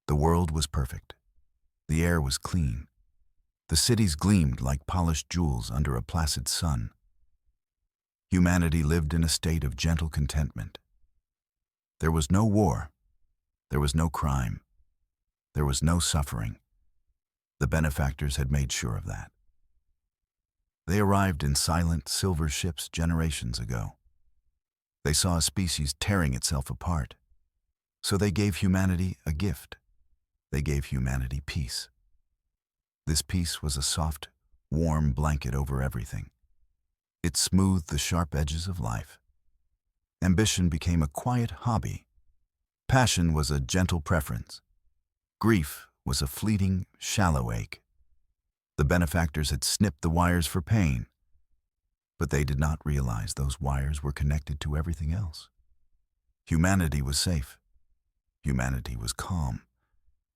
The world was perfect. The air was clean. The cities gleamed like polished jewels under a placid sun. Humanity lived in a state of gentle contentment. There was no war. There was no crime. There was no suffering. The benefactors had made sure of that. They arrived in silent silver ships generations ago. They saw a species tearing itself apart. So they gave humanity a gift. They gave humanity peace. This peace was a soft, warm blanket over everything. It smoothed the sharp edges of life. Ambition became a quiet hobby. Passion was a gentle preference. Grief was a fleeting, shallow ache. The benefactors had snipped the wires for pain, but they did not realize those wires were connected to everything else. Humanity was safe. Humanity was calm.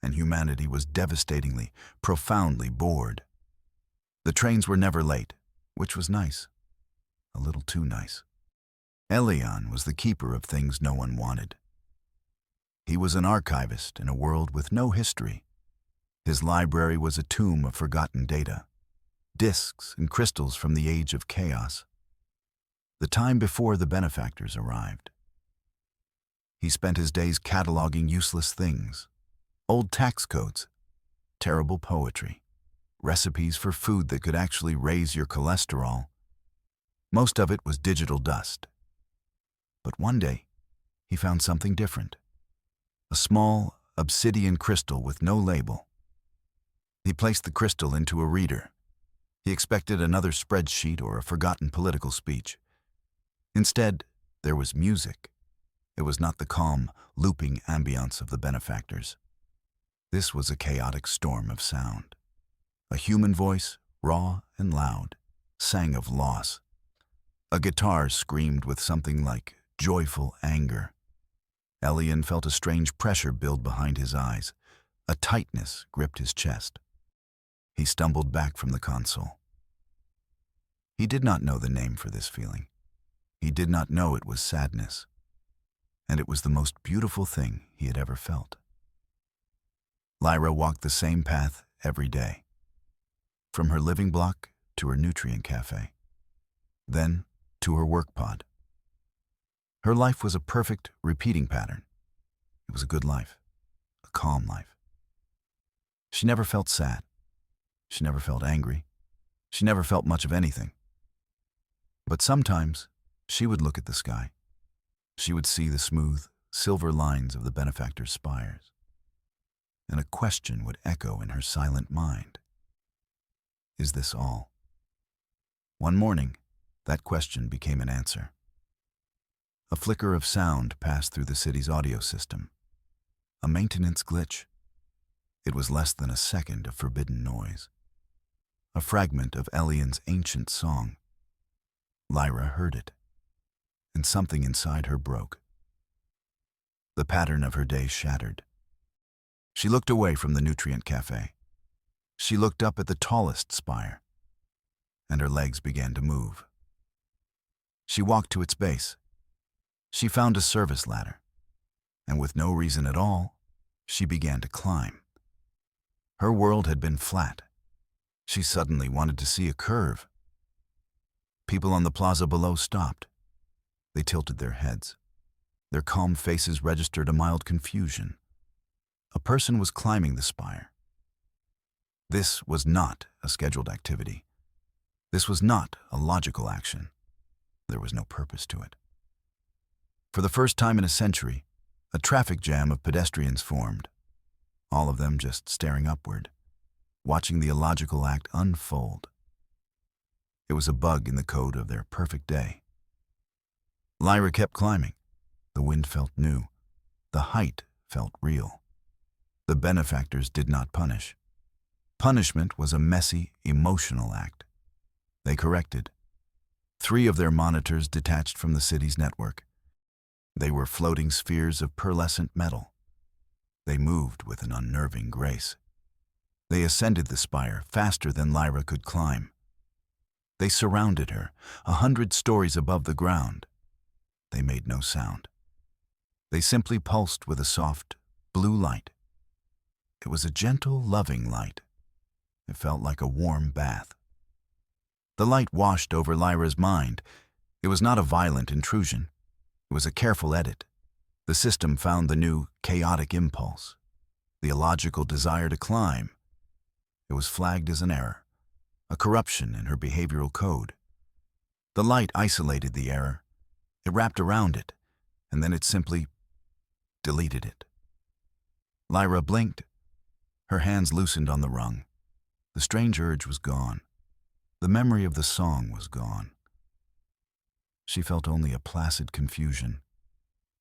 And humanity was devastatingly, profoundly bored. The trains were never late, which was nice. A little too nice. Elion was the keeper of things no one wanted. He was an archivist in a world with no history. His library was a tomb of forgotten data, disks and crystals from the age of chaos, the time before the benefactors arrived. He spent his days cataloging useless things, old tax codes, terrible poetry, recipes for food that could actually raise your cholesterol. Most of it was digital dust. But one day, he found something different. A small, obsidian crystal with no label. He placed the crystal into a reader. He expected another spreadsheet or a forgotten political speech. Instead, there was music. It was not the calm, looping ambience of the benefactors. This was a chaotic storm of sound. A human voice, raw and loud, sang of loss. A guitar screamed with something like joyful anger. Elion felt a strange pressure build behind his eyes. A tightness gripped his chest. He stumbled back from the console. He did not know the name for this feeling. He did not know it was sadness. And it was the most beautiful thing he had ever felt. Lyra walked the same path every day, from her living block to her nutrient cafe, then to her work pod. Her life was a perfect repeating pattern. It was a good life, a calm life. She never felt sad. She never felt angry. She never felt much of anything. But sometimes she would look at the sky. She would see the smooth, silver lines of the benefactor's spires. And a question would echo in her silent mind. Is this all? One morning, that question became an answer. A flicker of sound passed through the city's audio system. A maintenance glitch. It was less than a second of forbidden noise. A fragment of Elion's ancient song. Lyra heard it, and something inside her broke. The pattern of her day shattered. She looked away from the nutrient cafe. She looked up at the tallest spire, and her legs began to move. She walked to its base. She found a service ladder, and with no reason at all, she began to climb. Her world had been flat. She suddenly wanted to see a curve. People on the plaza below stopped. They tilted their heads. Their calm faces registered a mild confusion. A person was climbing the spire. This was not a scheduled activity. This was not a logical action. There was no purpose to it. For the first time in a century, a traffic jam of pedestrians formed, all of them just staring upward, watching the illogical act unfold. It was a bug in the code of their perfect day. Lyra kept climbing. The wind felt new. The height felt real. The benefactors did not punish. Punishment was a messy, emotional act. They corrected. 3 of their monitors detached from the city's network. They were floating spheres of pearlescent metal. They moved with an unnerving grace. They ascended the spire faster than Lyra could climb. They surrounded her, 100 stories above the ground. They made no sound. They simply pulsed with a soft, blue light. It was a gentle, loving light. It felt like a warm bath. The light washed over Lyra's mind. It was not a violent intrusion. It was a careful edit. The system found the new, chaotic impulse, the illogical desire to climb. It was flagged as an error, a corruption in her behavioral code. The light isolated the error. It wrapped around it, and then it simply deleted it. Lyra blinked. Her hands loosened on the rung. The strange urge was gone. The memory of the song was gone. She felt only a placid confusion.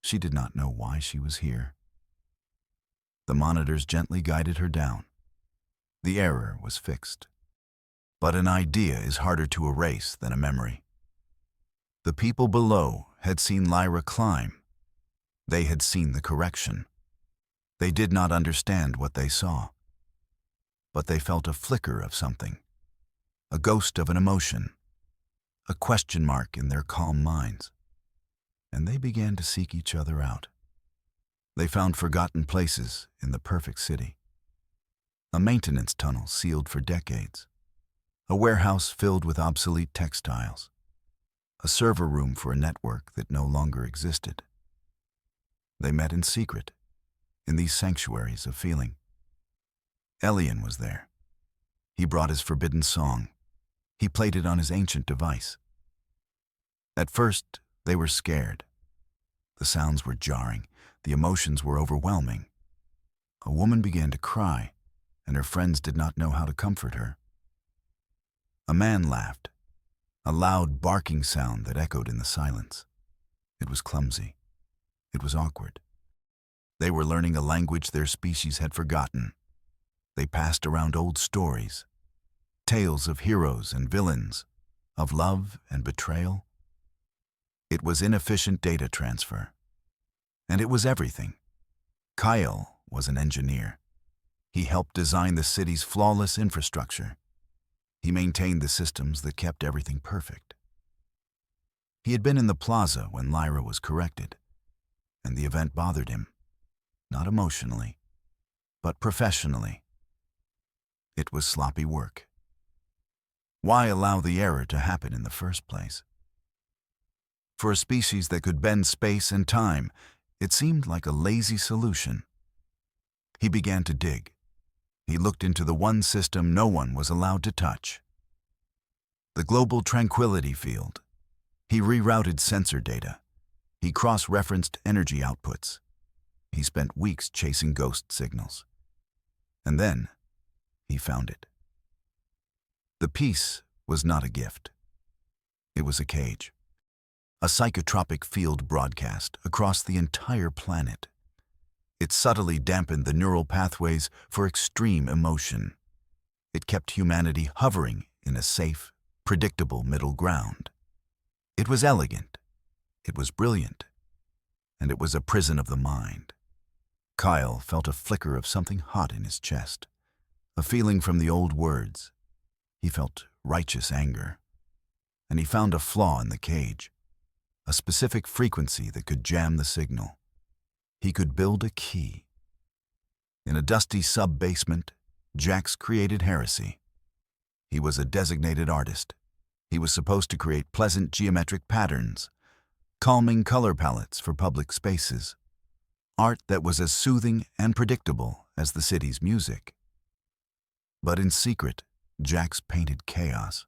She did not know why she was here. The monitors gently guided her down. The error was fixed. But an idea is harder to erase than a memory. The people below had seen Lyra climb. They had seen the correction. They did not understand what they saw. But they felt a flicker of something, a ghost of an emotion, a question mark in their calm minds. And they began to seek each other out. They found forgotten places in the perfect city. A maintenance tunnel sealed for decades. A warehouse filled with obsolete textiles. A server room for a network that no longer existed. They met in secret, in these sanctuaries of feeling. Elian was there. He brought his forbidden song. He played it on his ancient device. At first, they were scared. The sounds were jarring. The emotions were overwhelming. A woman began to cry, and her friends did not know how to comfort her. A man laughed, a loud barking sound that echoed in the silence. It was clumsy. It was awkward. They were learning a language their species had forgotten. They passed around old stories, tales of heroes and villains, of love and betrayal. It was inefficient data transfer. And it was everything. Kyle was an engineer. He helped design the city's flawless infrastructure. He maintained the systems that kept everything perfect. He had been in the plaza when Lyra was corrected, and the event bothered him, not emotionally, but professionally. It was sloppy work. Why allow the error to happen in the first place? For a species that could bend space and time, it seemed like a lazy solution. He began to dig. He looked into the one system no one was allowed to touch. The global tranquility field. He rerouted sensor data. He cross-referenced energy outputs. He spent weeks chasing ghost signals. And then, he found it. The piece was not a gift. It was a cage. A psychotropic field broadcast across the entire planet. It subtly dampened the neural pathways for extreme emotion. It kept humanity hovering in a safe, predictable middle ground. It was elegant. It was brilliant. And it was a prison of the mind. Kyle felt a flicker of something hot in his chest, a feeling from the old words. He felt righteous anger. And he found a flaw in the cage. A specific frequency that could jam the signal. He could build a key. In a dusty sub-basement, Jax created heresy. He was a designated artist. He was supposed to create pleasant geometric patterns, calming color palettes for public spaces, art that was as soothing and predictable as the city's music. But in secret, Jax painted chaos.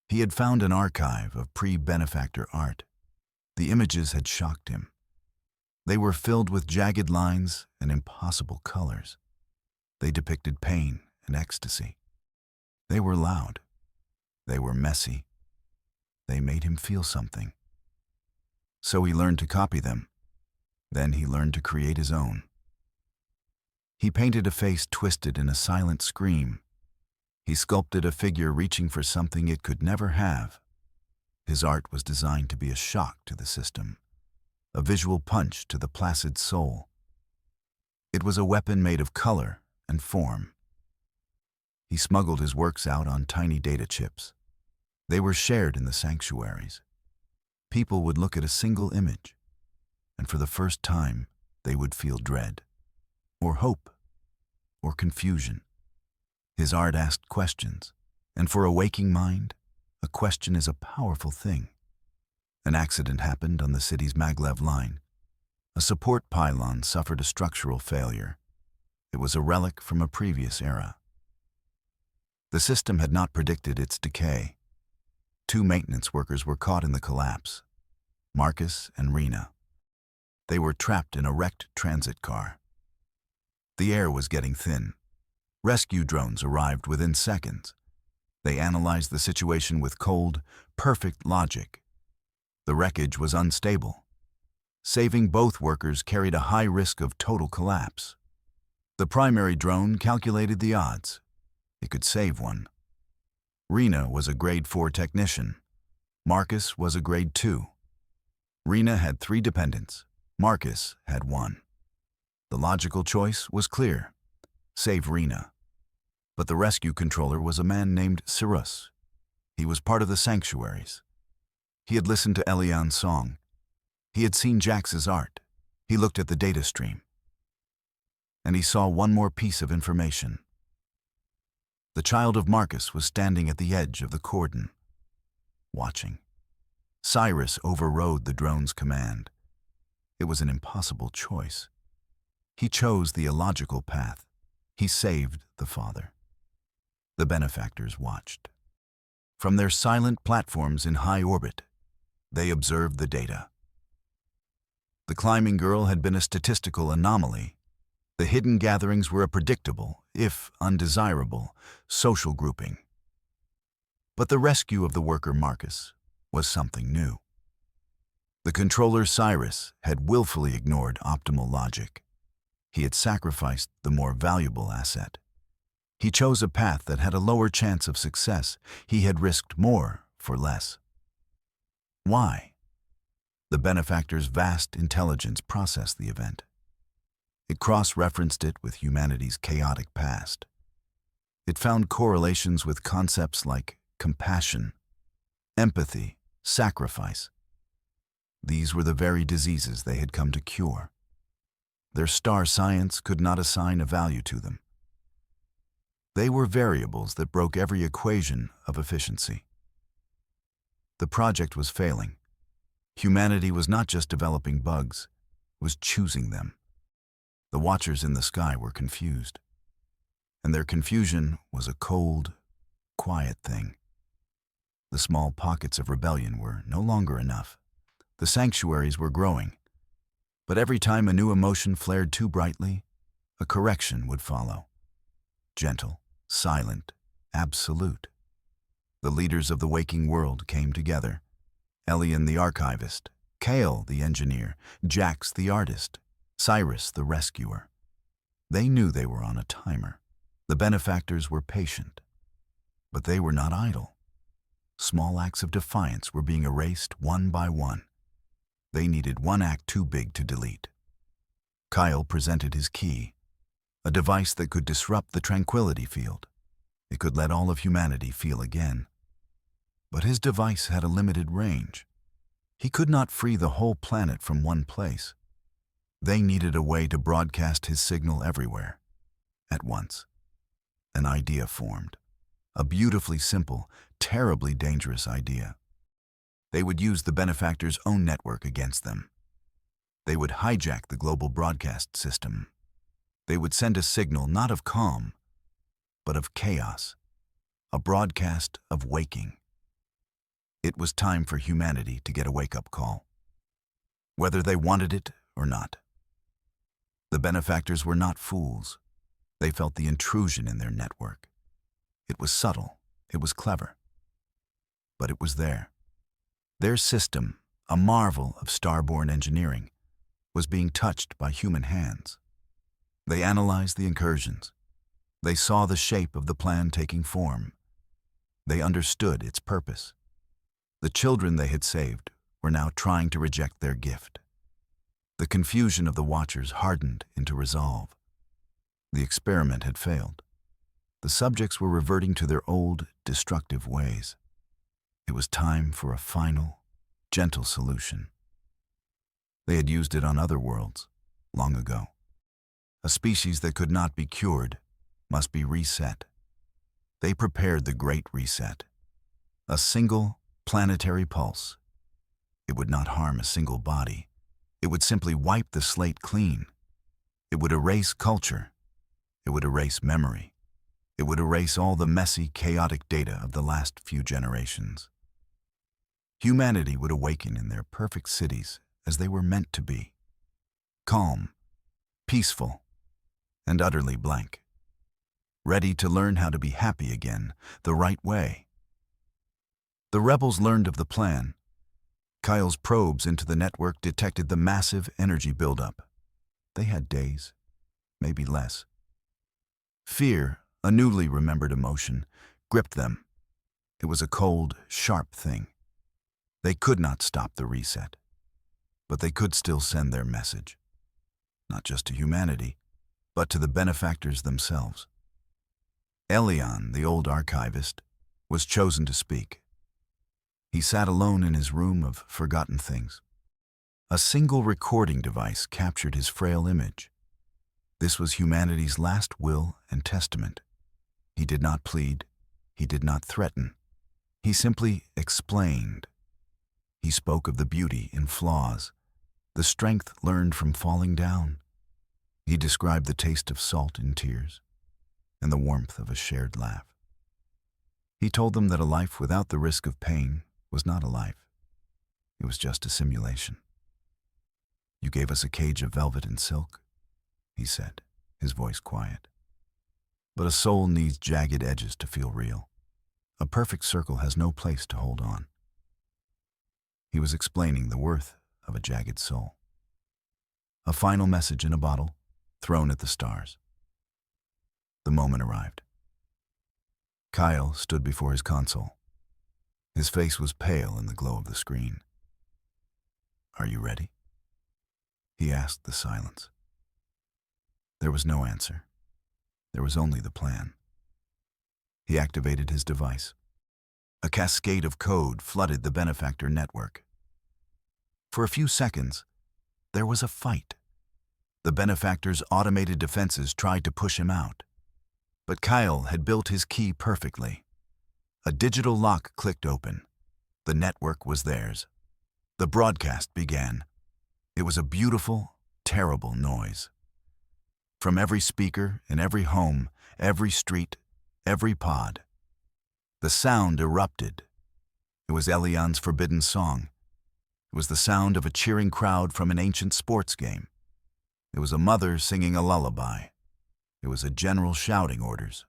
He had found an archive of pre-benefactor art. The images had shocked him. They were filled with jagged lines and impossible colors. They depicted pain and ecstasy. They were loud. They were messy. They made him feel something. So he learned to copy them. Then he learned to create his own. He painted a face twisted in a silent scream. He sculpted a figure reaching for something it could never have. His art was designed to be a shock to the system, a visual punch to the placid soul. It was a weapon made of color and form. He smuggled his works out on tiny data chips. They were shared in the sanctuaries. People would look at a single image, and for the first time, they would feel dread, or hope, or confusion. His art asked questions, and for a waking mind, a question is a powerful thing. An accident happened on the city's maglev line. A support pylon suffered a structural failure. It was a relic from a previous era. The system had not predicted its decay. 2 maintenance workers were caught in the collapse, Marcus and Rena. They were trapped in a wrecked transit car. The air was getting thin. Rescue drones arrived within seconds. They analyzed the situation with cold, perfect logic. The wreckage was unstable. Saving both workers carried a high risk of total collapse. The primary drone calculated the odds. It could save one. Rena was a grade 4 technician. Marcus was a grade 2. Rena had 3 dependents. Marcus had 1. The logical choice was clear: save Rena. But the rescue controller was a man named Cyrus. He was part of the sanctuaries. He had listened to Elian's song. He had seen Jax's art. He looked at the data stream. And he saw one more piece of information. The child of Marcus was standing at the edge of the cordon, watching. Cyrus overrode the drone's command. It was an impossible choice. He chose the illogical path. He saved the father. The benefactors watched. From their silent platforms in high orbit, they observed the data. The climbing girl had been a statistical anomaly. The hidden gatherings were a predictable, if undesirable, social grouping. But the rescue of the worker Marcus was something new. The controller Cyrus had willfully ignored optimal logic. He had sacrificed the more valuable asset. He chose a path that had a lower chance of success. He had risked more for less. Why? The benefactor's vast intelligence processed the event. It cross-referenced it with humanity's chaotic past. It found correlations with concepts like compassion, empathy, sacrifice. These were the very diseases they had come to cure. Their star science could not assign a value to them. They were variables that broke every equation of efficiency. The project was failing. Humanity was not just developing bugs, it was choosing them. The watchers in the sky were confused. And their confusion was a cold, quiet thing. The small pockets of rebellion were no longer enough. The sanctuaries were growing. But every time a new emotion flared too brightly, a correction would follow. Gentle, silent, absolute. The leaders of the waking world came together. Elian the archivist, Kale the engineer, Jax the artist, Cyrus the rescuer. They knew they were on a timer. The benefactors were patient. But they were not idle. Small acts of defiance were being erased one by one. They needed one act too big to delete. Kyle presented his key, a device that could disrupt the tranquility field. It could let all of humanity feel again. But his device had a limited range. He could not free the whole planet from one place. They needed a way to broadcast his signal everywhere, at once. An idea formed. A beautifully simple, terribly dangerous idea. They would use the benefactor's own network against them. They would hijack the global broadcast system. They would send a signal not of calm, but of chaos, a broadcast of waking. It was time for humanity to get a wake-up call, whether they wanted it or not. The benefactors were not fools. They felt the intrusion in their network. It was subtle, it was clever, but it was there. Their system, a marvel of star-born engineering, was being touched by human hands. They analyzed the incursions. They saw the shape of the plan taking form. They understood its purpose. The children they had saved were now trying to reject their gift. The confusion of the watchers hardened into resolve. The experiment had failed. The subjects were reverting to their old, destructive ways. It was time for a final, gentle solution. They had used it on other worlds, long ago. A species that could not be cured, must be reset. They prepared the Great Reset. A single planetary pulse. It would not harm a single body. It would simply wipe the slate clean. It would erase culture. It would erase memory. It would erase all the messy, chaotic data of the last few generations. Humanity would awaken in their perfect cities as they were meant to be. Calm, peaceful, and utterly blank. Ready to learn how to be happy again, the right way. The rebels learned of the plan. Kyle's probes into the network detected the massive energy buildup. They had days, maybe less. Fear, a newly remembered emotion, gripped them. It was a cold, sharp thing. They could not stop the reset, but they could still send their message. Not just to humanity, but to the benefactors themselves. Elion, the old archivist, was chosen to speak. He sat alone in his room of forgotten things. A single recording device captured his frail image. This was humanity's last will and testament. He did not plead. He did not threaten. He simply explained. He spoke of the beauty in flaws, the strength learned from falling down. He described the taste of salt in tears and the warmth of a shared laugh. He told them that a life without the risk of pain was not a life. It was just a simulation. "You gave us a cage of velvet and silk," he said, his voice quiet. "But a soul needs jagged edges to feel real. A perfect circle has no place to hold on." He was explaining the worth of a jagged soul. A final message in a bottle, thrown at the stars. The moment arrived. Kyle stood before his console. His face was pale in the glow of the screen. "Are you ready?" he asked the silence. There was no answer. There was only the plan. He activated his device. A cascade of code flooded the benefactor network. For a few seconds, there was a fight. The benefactor's automated defenses tried to push him out. But Kyle had built his key perfectly. A digital lock clicked open. The network was theirs. The broadcast began. It was a beautiful, terrible noise. From every speaker, in every home, every street, every pod, the sound erupted. It was Elion's forbidden song. It was the sound of a cheering crowd from an ancient sports game. It was a mother singing a lullaby. It was a general shouting orders.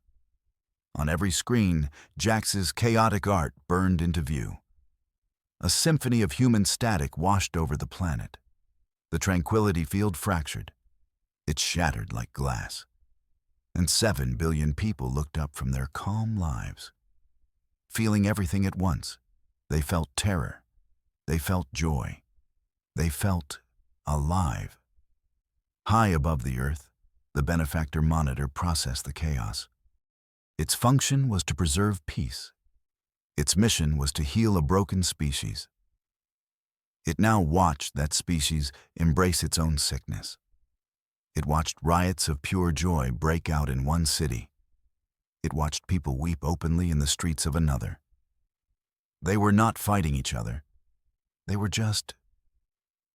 On every screen, Jax's chaotic art burned into view. A symphony of human static washed over the planet. The tranquility field fractured. It shattered like glass. And 7 billion people looked up from their calm lives. Feeling everything at once, they felt terror. They felt joy. They felt alive. High above the earth, the benefactor monitor processed the chaos. Its function was to preserve peace. Its mission was to heal a broken species. It now watched that species embrace its own sickness. It watched riots of pure joy break out in one city. It watched people weep openly in the streets of another. They were not fighting each other. They were just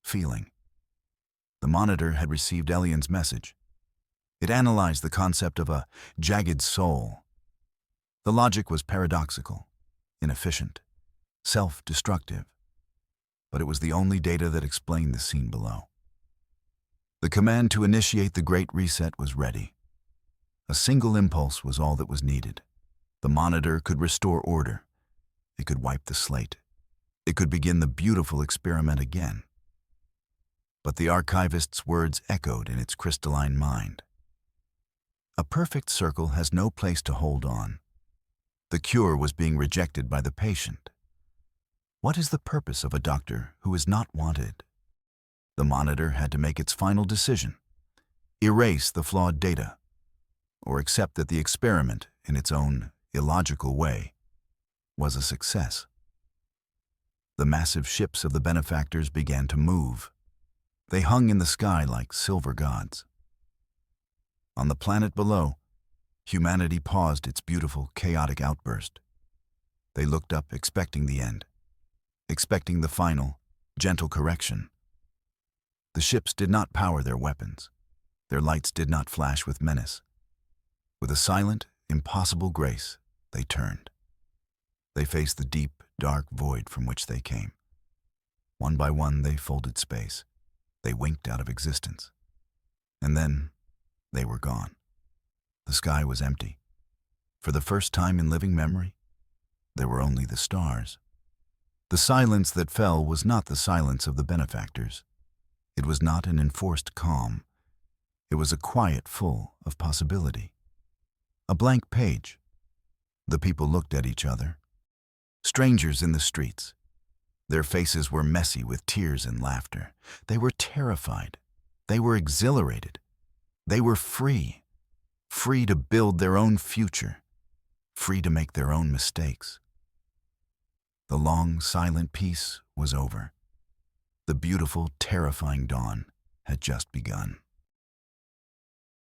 feeling. The monitor had received Elion's message. It analyzed the concept of a jagged soul. The logic was paradoxical, inefficient, self-destructive, but it was the only data that explained the scene below. The command to initiate the Great Reset was ready. A single impulse was all that was needed. The monitor could restore order. It could wipe the slate. It could begin the beautiful experiment again. But the archivist's words echoed in its crystalline mind. A perfect circle has no place to hold on. The cure was being rejected by the patient. What is the purpose of a doctor who is not wanted? The monitor had to make its final decision. Erase the flawed data, or accept that the experiment, in its own illogical way, was a success. The massive ships of the benefactors began to move. They hung in the sky like silver gods. On the planet below, Humanity paused its beautiful, chaotic outburst. They looked up, expecting the end, expecting the final, gentle correction. The ships did not power their weapons. Their lights did not flash with menace. With a silent, impossible grace, they turned. They faced the deep, dark void from which they came. One by one, they folded space. They winked out of existence. And then, they were gone. The sky was empty. For the first time in living memory, there were only the stars. The silence that fell was not the silence of the benefactors. It was not an enforced calm. It was a quiet full of possibility. A blank page. The people looked at each other. Strangers in the streets. Their faces were messy with tears and laughter. They were terrified. They were exhilarated. They were free. Free to build their own future. Free to make their own mistakes. The long, silent peace was over. The beautiful, terrifying dawn had just begun.